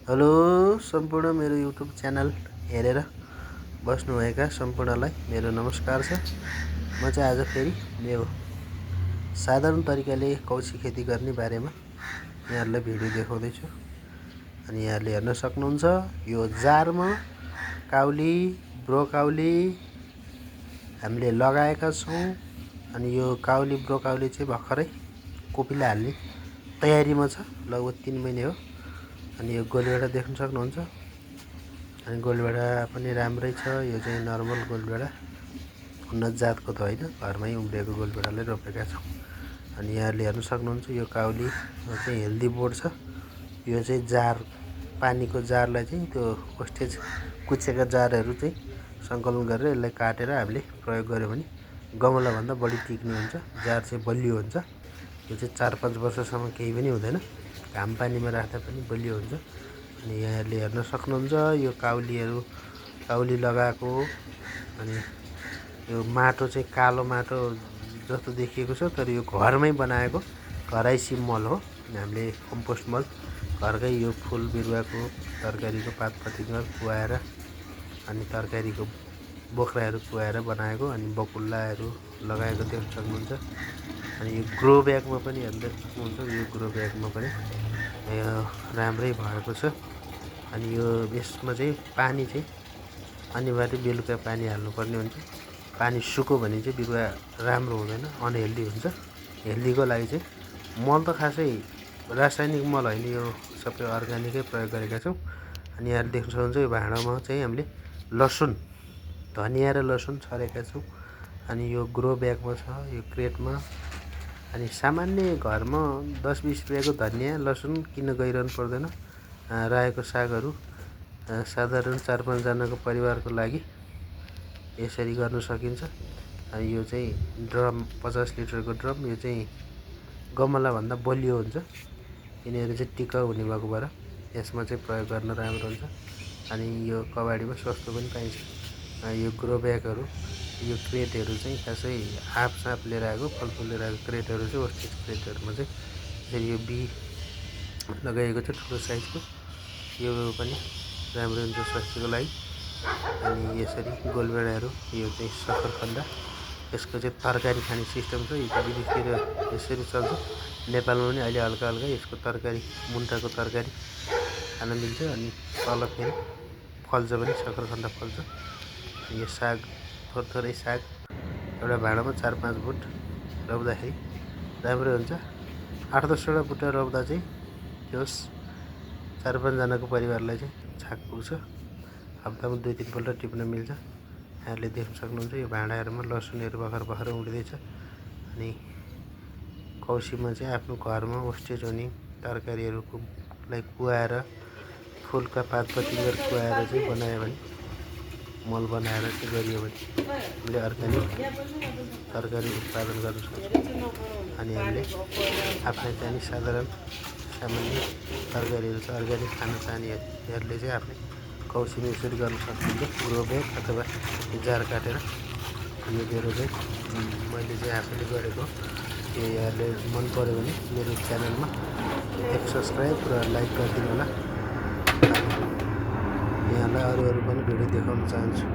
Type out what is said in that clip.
Hello सम्पूर्ण मेरो YouTube channel हेरेर बस्नुभएका सम्पूर्णलाई मेरो नमस्कार छ। म चाहिँ आज फेरि मेरो साधारण तरिकाले कौशी खेती गर्ने बारेमा यहाँहरूलाई भिडियो देखाउँदैछु। अनि यहाँले हेर्न सक्नुहुन्छ यो जारमा काउली ब्रोकाउली हामीले लगाएका छौँ। अनि यो काउली ब्रोकाउली चाहिँ भर्खरै कोपिला हाल्ने तयारीमा छ, लगभग 3 महिने हो। अनि यो गोलभेडा देख्न सक्नुहुन्छ। अनि गोलभेडा पनि राम्रै छ। यो चाहिँ नर्मल गोलभेडा, उन्नत जातको त होइन, घरमै उम्रिएको गोलभेडालाई रोपेका छौँ। अनि यहाँले हेर्न सक्नुहुन्छ यो काउली चाहिँ हेल्दी बोर्ड छ। यो चाहिँ जार, पानीको जारलाई चाहिँ त्यो वेस्टेज कुचेका जारहरू चाहिँ सङ्कलन गरेर यसलाई काटेर हामीले प्रयोग गर्यो भने गमलाभन्दा बढी टिक्ने हुन्छ। जार चाहिँ बलियो हुन्छ। यो चाहिँ 4-5 वर्षसम्म केही पनि हुँदैन, घाम पानीमा राख्दा पनि बलियो हुन्छ। अनि यहाँहरूले हेर्न सक्नुहुन्छ यो काउली लगाएको। अनि यो माटो चाहिँ कालो माटो जस्तो देखिएको छ, तर यो घरमै बनाएको घरैसी मल हो। हामीले कम्पोस्ट मल घरकै यो फुल बिरुवाको तरकारीको पातपतिङर कुहाएर अनि तरकारीको बोक्राहरू कुहाएर बनाएको अनि बकुल्लाहरू लगाएको देख्न सक्नुहुन्छ। अनि यो ग्रो ब्यागमा पनि हेर्न सक्नुहुन्छ, यो ग्रो ब्यागमा पनि राम्रै भएको छ। अनि यो यसमा चाहिँ पानी चाहिँ अनिवार्य बेलुका पानी हाल्नुपर्ने हुन्छ। पानी सुक्यो भने चाहिँ बिरुवा राम्रो हुँदैन, अनहेल्दी हुन्छ। हेल्दीको लागि चाहिँ मल त खासै रासायनिक मल होइन, यो सबै अर्ग्यानिकै प्रयोग गरेका छौँ। अनि यहाँ देख्न सक्नुहुन्छ यो भाँडामा चाहिँ हामीले लसुन, धनियाँ र लसुन छरेका छौँ। अनि यो ग्रो ब्यागमा छ, यो क्रेटमा। अनि सामान्य घरमा 10-20 रुपियाँको धनियाँ लसुन किन्न गइरहनु पर्दैन। रायोको सागहरू साधारण 4-5 जनाको परिवारको लागि यसरी गर्न सकिन्छ। यो चाहिँ ड्रम 50 लिटरको ड्रम, यो चाहिँ गमलाभन्दा बलियो हुन्छ, यिनीहरू चाहिँ टिकाउ हुने भएको भएर यसमा चाहिँ प्रयोग गर्न राम्रो हुन्छ। अनि यो कबाडीमा सस्तो पनि पाइन्छ। यो ग्रो ब्यागहरू, यो क्रेटहरू चाहिँ खासै आँपसाँप लिएर आएको, फलफुल लिएर आएको क्रेटहरू चाहिँ वेस्टेज क्रेटहरूमा चाहिँ यसरी यो बी लगाइएको छ ठुलो साइजको। यो पनि राम्रो हुन्छ स्वास्थ्यको लागि। अनि यसरी गोलभेडाहरू, यो चाहिँ सकरखण्ड, यसको चाहिँ तरकारी खाने सिस्टम छ। यो चाहिँ विदेशतिर यसरी चल्छ, नेपालमा पनि अहिले हल्का हल्का यसको तरकारी, मुन्टाको तरकारी खान मिल्छ। अनि तल फेरि फल्छ पनि, सकरखण्ड फल्छ। यो साग, थोरै साग एउटा भाँडामा 4-5 बुट रोप्दाखेरि राम्रो हुन्छ। 8-10वटा बुट्टा रोप्दा चाहिँ त्यो 4-5 जनाको परिवारलाई चाहिँ छाक पुग्छ। हप्तामा 2-3 पल्ट टिप्न मिल्छ। यहाँहरूले देख्न सक्नुहुन्छ यो भाँडाहरूमा लसुनहरू भर्खर उम्रिँदैछ। अनि कौशीमा चाहिँ आफ्नो घरमा वेस्टेज हुने तरकारीहरूलाई कुहाएर, फुलका पातपतिङर कुहाएर चाहिँ बनायो भने, मल बनाएर चाहिँ गरियो भने हामीले अर्ग्यानिक तरकारी उत्पादन गर्न सक्छौँ। अनि हामीले आफूलाई चाहिने सामान्य तरकारीहरू छ, अर्ग्यानिक खान चाहनेहरूले चाहिँ आफूले कौशीमा यसरी गर्न सक्नुहुन्छ। ग्रो ब्याग अथवा जार काटेर। यो मेरो चाहिँ मैले चाहिँ आफूले गरेको। यो यहाँले मन पऱ्यो भने मेरो च्यानलमा एक सब्सक्राइब र लाइक गरिदिनु होला। यहाँलाई अरू पनि भिडियो देखाउन चाहन्छु।